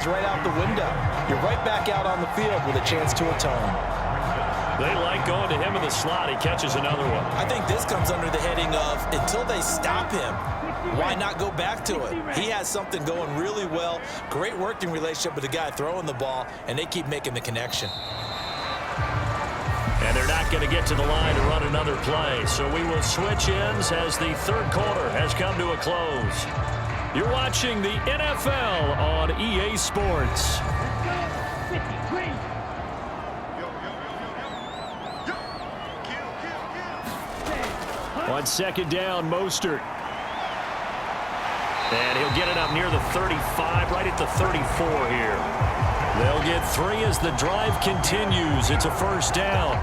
right out the window. You're right back out on the field with a chance to atone. They like going to him in the slot. He catches another one. I think this comes under the heading of until they stop him, why not go back to it? He has something going really well. Great working relationship with the guy throwing the ball, and they keep making the connection. And they're not going to get to the line to run another play. So we will switch ends as the third quarter has come to a close. You're watching the NFL on EA Sports. On second down, Mostert. And he'll get it up near the 35, right at the 34 here. They'll get 3 as the drive continues. It's a first down.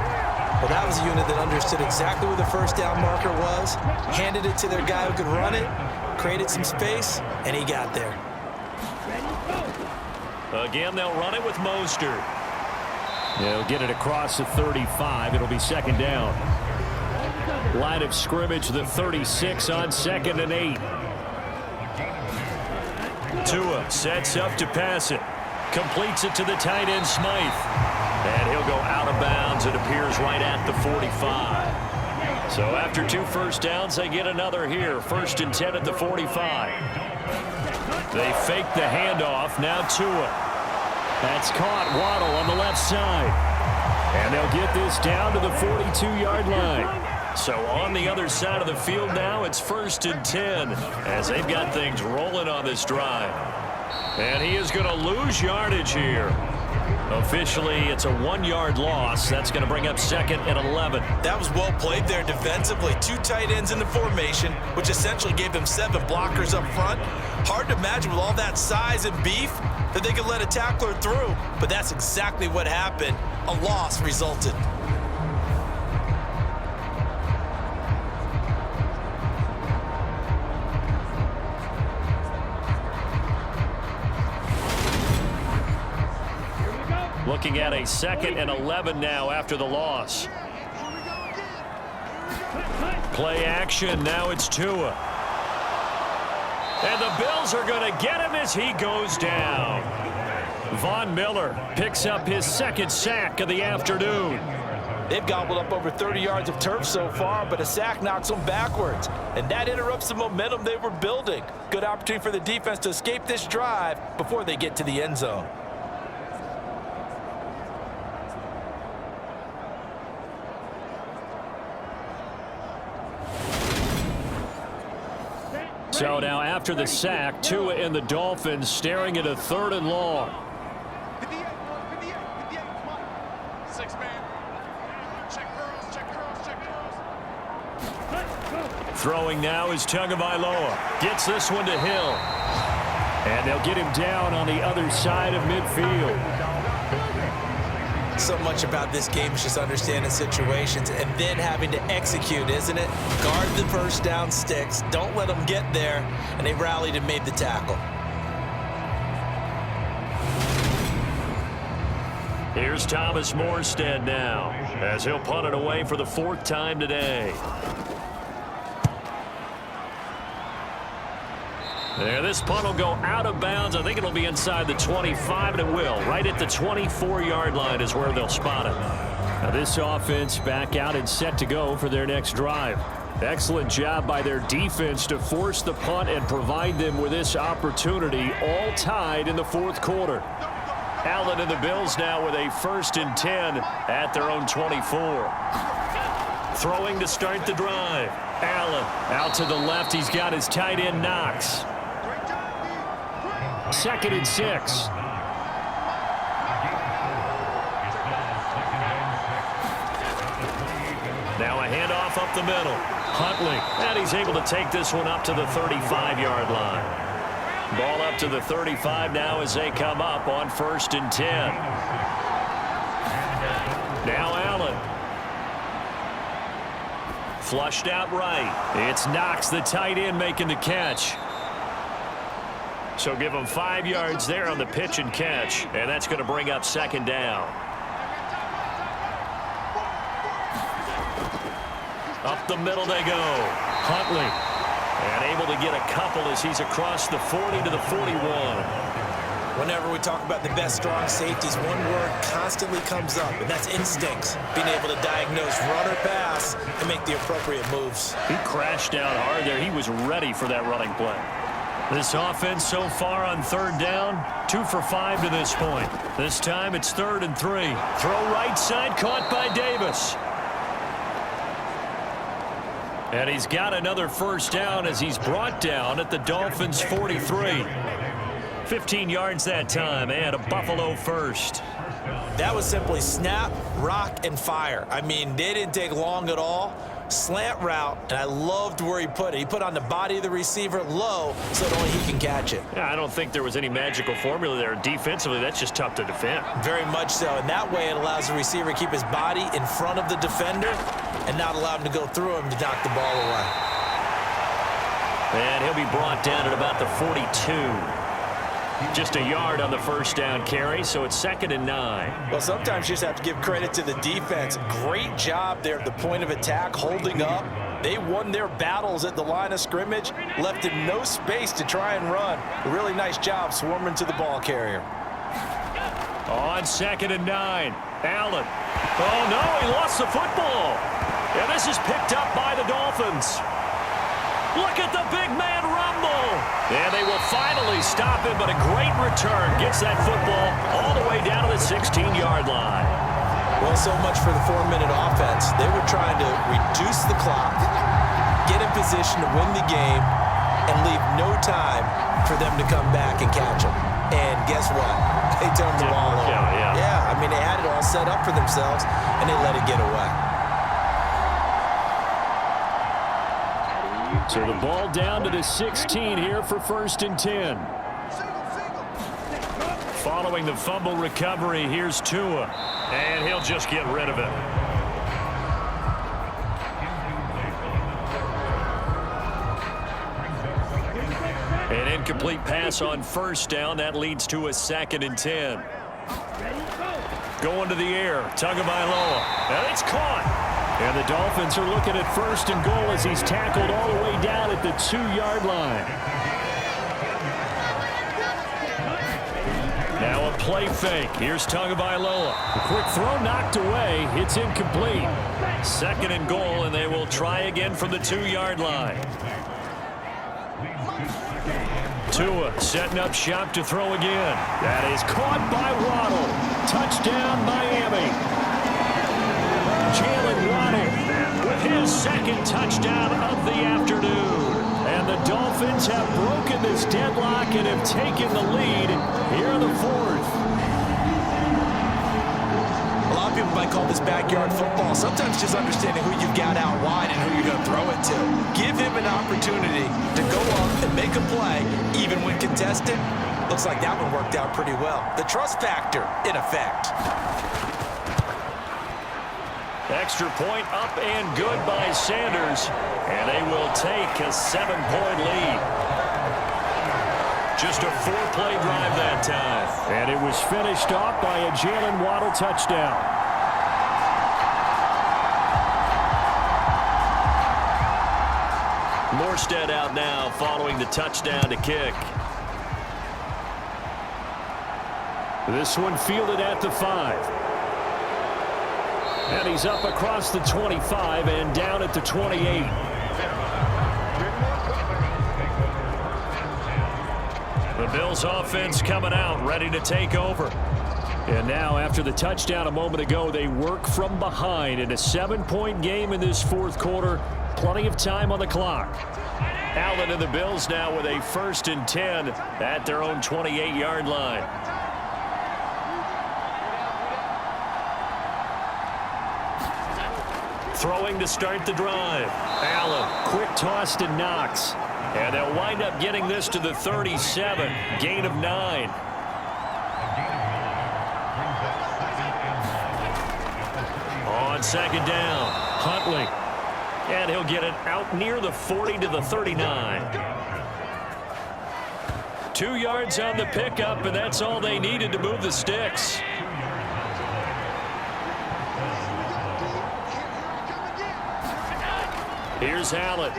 Well, that was a unit that understood exactly where the first down marker was, handed it to their guy who could run it, created some space, and he got there. Again, they'll run it with Mostert. They'll get it across the 35. It'll be second down. Line of scrimmage, the 36 on 2nd and 8. Tua sets up to pass it. Completes it to the tight end, Smythe. And he'll go out of bounds. It appears right at the 45. So after 2 first downs, they get another here. 1st and 10 at the 45. They fake the handoff. Now Tua. That's caught. Waddle on the left side. And they'll get this down to the 42-yard line. So on the other side of the field now, it's 1st and 10 as they've got things rolling on this drive. And he is going to lose yardage here. Officially, it's a 1-yard loss. That's going to bring up 2nd and 11. That was well played there defensively. 2 tight ends in the formation, which essentially gave them 7 blockers up front. Hard to imagine with all that size and beef that they could let a tackler through. But that's exactly what happened. A loss resulted. Looking at a 2nd and 11 now after the loss. Play action. Now it's Tua. And the Bills are going to get him as he goes down. Von Miller picks up his 2nd sack of the afternoon. They've gobbled up over 30 yards of turf so far, but a sack knocks them backwards. And that interrupts the momentum they were building. Good opportunity for the defense to escape this drive before they get to the end zone. So now after the sack, Tua and the Dolphins staring at a 3rd and long. Throwing now is Tagovailoa. Gets this one to Hill. And they'll get him down on the other side of midfield. So much about this game is just understanding situations and then having to execute, isn't it? Guard the first down sticks. Don't let them get there. And they rallied and made the tackle. Here's Thomas Morstead now as he'll punt it away for the 4th time today. There, this punt will go out of bounds. I think it'll be inside the 25, and it will. Right at the 24-yard line is where they'll spot it. Now this offense back out and set to go for their next drive. Excellent job by their defense to force the punt and provide them with this opportunity, all tied in the 4th quarter. Allen and the Bills now with a 1st and 10 at their own 24. Throwing to start the drive. Allen out to the left. He's got his tight end Knox. 2nd and 6. Now a handoff up the middle. Huntley, and he's able to take this one up to the 35-yard line. Ball up to the 35 now as they come up on 1st and 10. Now Allen. Flushed out right. It's Knox, the tight end, making the catch. So give him 5 yards there on the pitch and catch, and that's going to bring up 2nd down. Up the middle they go. Huntley. And able to get a couple as he's across the 40 to the 41. Whenever we talk about the best strong safeties, one word constantly comes up, and that's instincts. Being able to diagnose run or pass and make the appropriate moves. He crashed down hard there. He was ready for that running play. This offense so far on third down, 2 for 5 to this point. This time it's 3rd and 3. Throw right side, caught by Davis. And he's got another first down as he's brought down at the Dolphins' 43. 15 yards that time, and a Buffalo first. That was simply snap, rock, and fire. I mean, they didn't take long at all. Slant route, and I loved where he put it. He put on the body of the receiver low so that only he can catch it. Yeah, I don't think there was any magical formula there. Defensively, that's just tough to defend. Very much so, and that way it allows the receiver to keep his body in front of the defender and not allow him to go through him to knock the ball away. And he'll be brought down at about the 42. Just a yard on the first down carry, so it's 2nd and 9. Well, sometimes you just have to give credit to the defense. Great job there at the point of attack, holding up. They won their battles at the line of scrimmage, left him no space to try and run. A really nice job swarming to the ball carrier. On 2nd and 9, Allen. Oh, no, he lost the football. And this is picked up by the Dolphins. Look at the big man rumble. And they will finally stop him, but a great return gets that football all the way down to the 16-yard line. Well, so much for the 4-minute offense. They were trying to reduce the clock, get in position to win the game, and leave no time for them to come back and catch them. And guess what? They turned the ball over. Yeah, I mean, they had it all set up for themselves, and they let it get away. So the ball down to the 16 here for 1st and 10. Following the fumble recovery, here's Tua. And he'll just get rid of it. An incomplete pass on first down. That leads to a 2nd and 10. Going to the air. Tagovailoa. And it's caught. And the Dolphins are looking at 1st and goal as he's tackled all the way down at the 2-yard line. Now a play fake. Here's Tagovailoa. A quick throw knocked away. It's incomplete. 2nd and goal, and they will try again from the 2-yard line. Tua setting up shop to throw again. That is caught by Waddle. Touchdown, Miami. Jalen Waddle with his 2nd touchdown of the afternoon. And the Dolphins have broken this deadlock and have taken the lead here in the 4th. A lot of people might call this backyard football. Sometimes just understanding who you've got out wide and who you're going to throw it to. Give him an opportunity to go up and make a play, even when contested. Looks like that one worked out pretty well. The trust factor in effect. Extra point up and good by Sanders. And they will take a 7-point lead. Just a 4-play drive that time. And it was finished off by a Jalen Waddle touchdown. Morstead out now following the touchdown to kick. This one fielded at the 5. And he's up across the 25 and down at the 28. The Bills offense coming out, ready to take over. And now, after the touchdown a moment ago, they work from behind in a 7-point game in this 4th quarter. Plenty of time on the clock. Allen and the Bills now with a 1st and 10 at their own 28-yard line. Throwing to start the drive. Allen, quick toss to Knox. And they'll wind up getting this to the 37. Gain of 9. On 2nd down, Huntley. And he'll get it out near the 40 to the 39. 2 yards on the pickup, and that's all they needed to move the sticks. Here's Allen.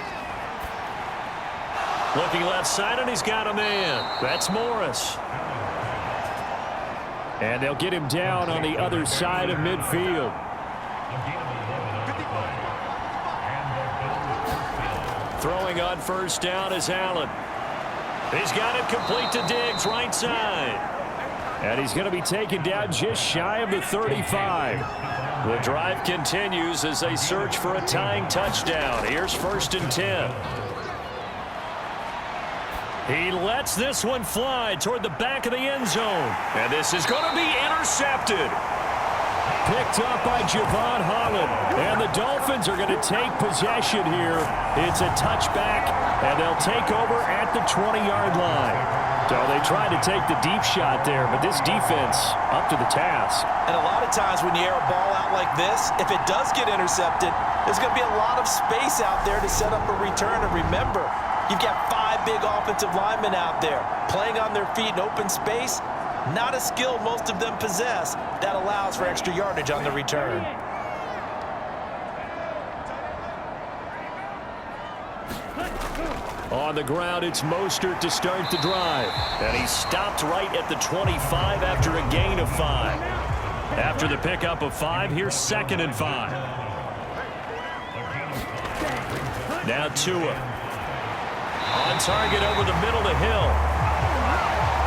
Looking left side, and he's got a man. That's Morris. And they'll get him down on the other side of midfield. Throwing on first down is Allen. He's got it complete to Diggs, right side. And he's going to be taken down just shy of the 35. The drive continues as they search for a tying touchdown. Here's 1st and 10. He lets this one fly toward the back of the end zone. And this is going to be intercepted. Picked up by Javon Holland. And the Dolphins are going to take possession here. It's a touchback, and they'll take over at the 20-yard line. So they tried to take the deep shot there, but this defense up to the task. And a lot of times when you air a ball out like this, if it does get intercepted, there's going to be a lot of space out there to set up a return. And remember, you've got 5 big offensive linemen out there playing on their feet in open space. Not a skill most of them possess that allows for extra yardage on the return. On the ground, it's Mostert to start the drive. And he stopped right at the 25 after a gain of 5. After the pickup of 5, here's 2nd and 5. Now Tua. On target over the middle to Hill.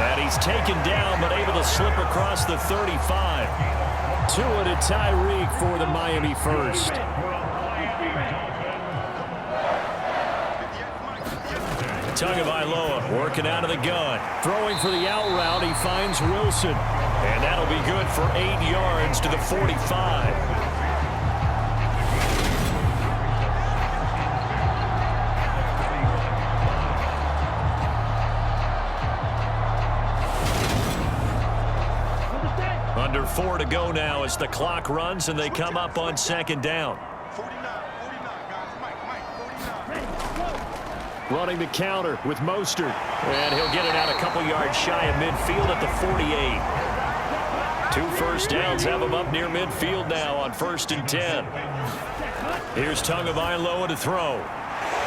And he's taken down, but able to slip across the 35. Tua to Tyreek for the Miami first. Tagovailoa working out of the gun. Throwing for the out route, he finds Wilson. And that'll be good for 8 yards to the 45. Under 4 to go now as the clock runs and they come up on 2nd down. Running the counter with Mostert. And he'll get it out a couple yards shy of midfield at the 48. 2 first downs have him up near midfield now on 1st and 10. Here's Tagovailoa to throw.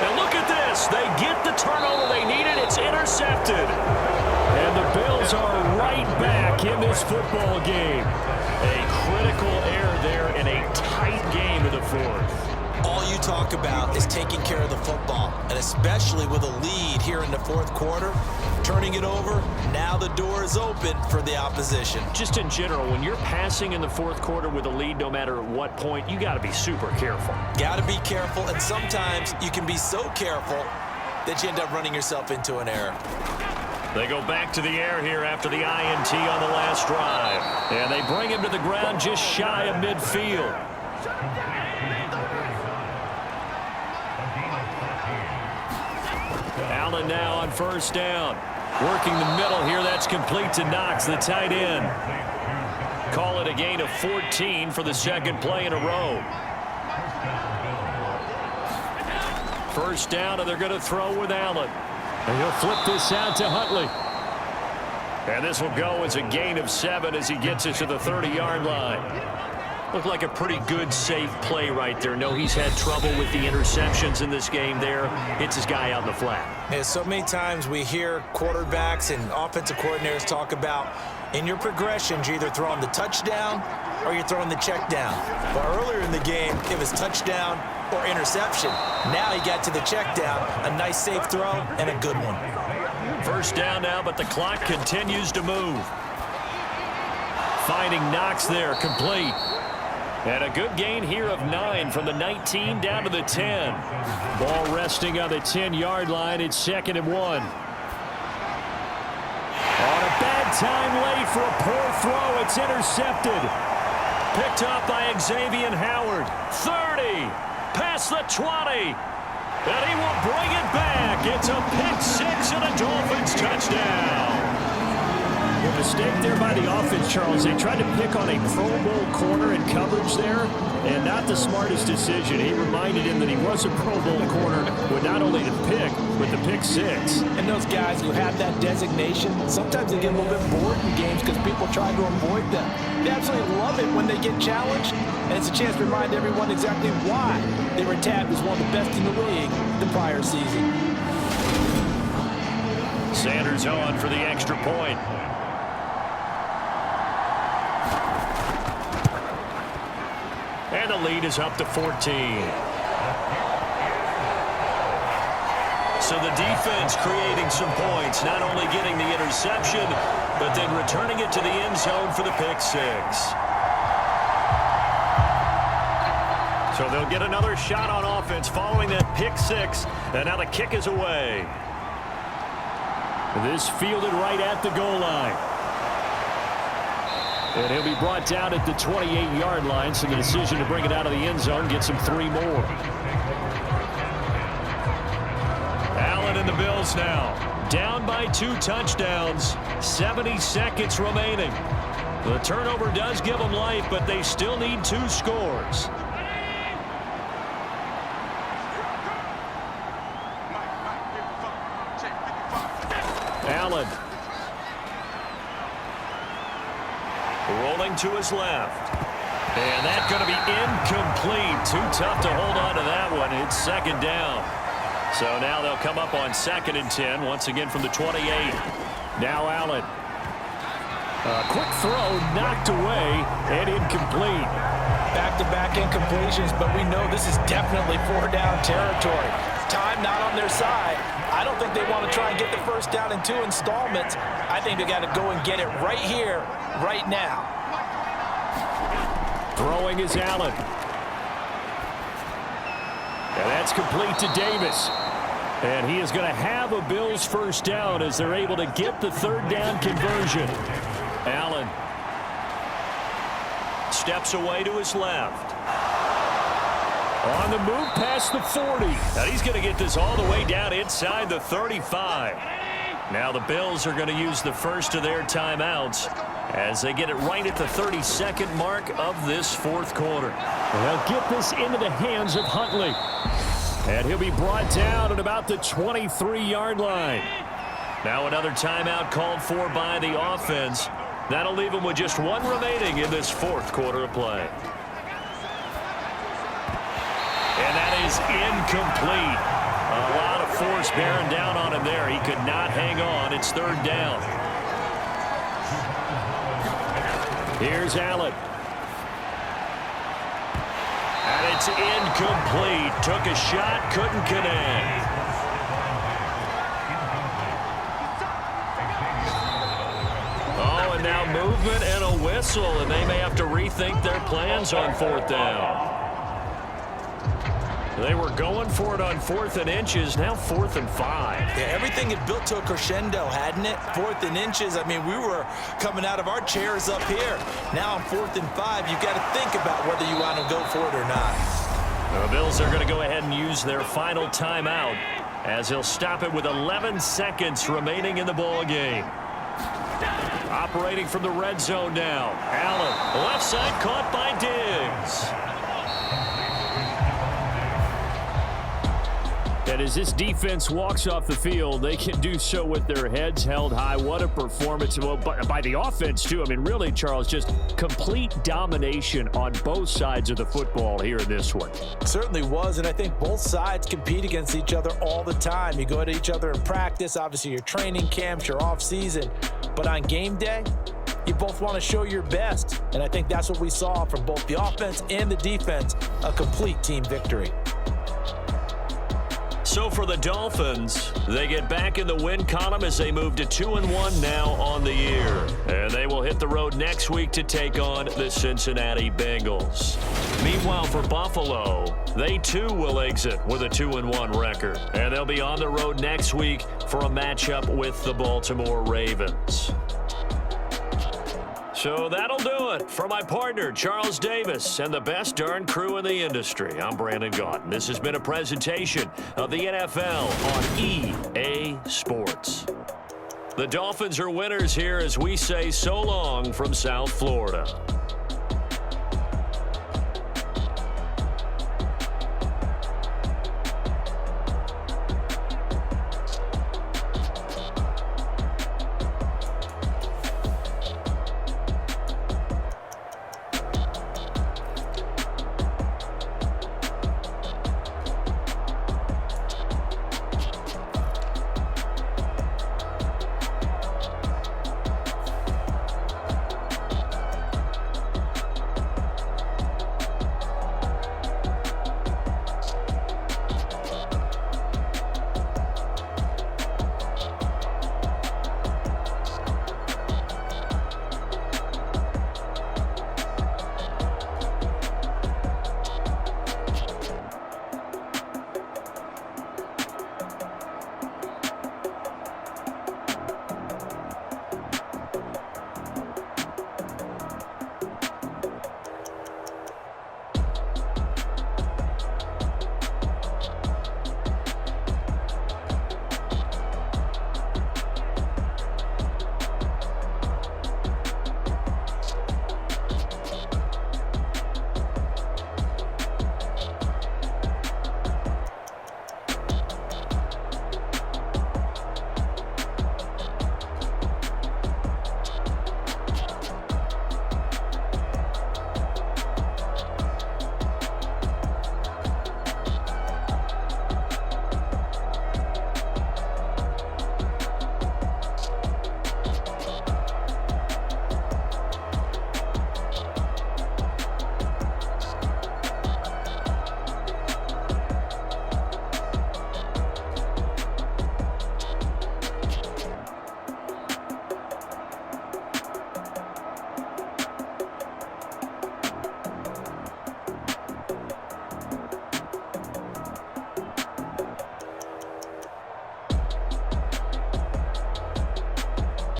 And look at this. They get the turnover they needed. It's intercepted. And the Bills are right back in this football game. A critical error there in a tight game in the 4th. All you talk about is taking care of the football, and especially with a lead here in the 4th quarter, turning it over, now the door is open for the opposition. Just in general, when you're passing in the 4th quarter with a lead, no matter at what point, you got to be super careful. Got to be careful, and sometimes you can be so careful that you end up running yourself into an error. They go back to the air here after the INT on the last drive. And they bring him to the ground just shy of midfield. Allen now on 1st down. Working the middle here. That's complete to Knox, the tight end. Call it a gain of 14 for the 2nd play in a row. 1st down, and they're going to throw with Allen. And he'll flip this out to Huntley. And this will go as a gain of 7 as he gets it to the 30-yard line. Looked like a pretty good, safe play right there. No, he's had trouble with the interceptions in this game there. Hits his guy out in the flat. Yeah, so many times we hear quarterbacks and offensive coordinators talk about in your progressions, you're either throwing the touchdown or you're throwing the check down. But earlier in the game, it was touchdown or interception. Now he got to the check down, a nice safe throw and a good one. 1st down now, but the clock continues to move. Finding Knox there, complete. And a good gain here of 9 from the 19 down to the 10. Ball resting on the 10-yard line. It's 2nd and 1. On a bad time late for a poor throw. It's intercepted. Picked up by Xavier Howard. 30. Past the 20. And he will bring it back. It's a pick 6 and a Dolphins touchdown. A mistake there by the offense, Charles. They tried to pick on a Pro Bowl corner in coverage there, and not the smartest decision. He reminded him that he was a Pro Bowl corner with not only the pick, but the pick 6. And those guys who have that designation, sometimes they get a little bit bored in games because people try to avoid them. They absolutely love it when they get challenged, and it's a chance to remind everyone exactly why they were tabbed as one of the best in the league the prior season. Sanders on for the extra point. the lead is up to 14. So the defense creating some points, not only getting the interception, but then returning it to the end zone for the pick six. So they'll get another shot on offense following that pick six, and now the kick is away. This fielded right at the goal line. And he'll be brought down at the 28-yard line, so the decision to bring it out of the end zone gets him 3 more. Allen and the Bills now, down by 2 touchdowns, 70 seconds remaining. The turnover does give them life, but they still need 2 scores. Allen. Rolling to his left. And that's going to be incomplete. Too tough to hold on to that one. It's second down. So now they'll come up on 2nd and 10, once again from the 28. Now Allen. A quick throw knocked away and incomplete. Back-to-back incompletions, but we know this is definitely 4-down territory. Time not on their side. I don't think they want to try and get the first down in 2 installments. I think they got to go and get it right here, right now. Throwing is Allen. And that's complete to Davis. And he is going to have a Bills first down as they're able to get the 3rd down conversion. Allen steps away to his left. On the move past the 40. Now he's going to get this all the way down inside the 35. Now the Bills are going to use the first of their timeouts as they get it right at the 32nd mark of this 4th quarter. They'll get this into the hands of Huntley. And he'll be brought down at about the 23-yard line. Now another timeout called for by the offense. That'll leave them with just 1 remaining in this 4th quarter of play. And that is incomplete. A lot of force bearing down on him there. He could not hang on. It's 3rd down. Here's Allen. And it's incomplete. Took a shot, couldn't connect. Oh, and now movement and a whistle, and they may have to rethink their plans on 4th down. They were going for it on 4th and inches, now 4th and 5. Yeah, everything had built to a crescendo, hadn't it? 4th and inches, I mean, we were coming out of our chairs up here. Now on 4th and 5, you've got to think about whether you want to go for it or not. The Bills are going to go ahead and use their final timeout as they'll stop it with 11 seconds remaining in the ball game. Operating from the red zone now. Allen, left side caught by Diggs. And as this defense walks off the field, they can do so with their heads held high. What a performance by the offense, too. I mean, really, Charles, just complete domination on both sides of the football here in this one. Certainly was, and I think both sides compete against each other all the time. You go at each other in practice, obviously your training camps, your off-season. But on game day, you both want to show your best. And I think that's what we saw from both the offense and the defense, a complete team victory. So for the Dolphins, they get back in the win column as they move to 2-1 now on the year. And they will hit the road next week to take on the Cincinnati Bengals. Meanwhile, for Buffalo, they too will exit with a 2-1 record. And they'll be on the road next week for a matchup with the Baltimore Ravens. So that'll do it for my partner, Charles Davis, and the best darn crew in the industry. I'm Brandon Gaudin. This has been a presentation of the NFL on EA Sports. The Dolphins are winners here as we say so long from South Florida.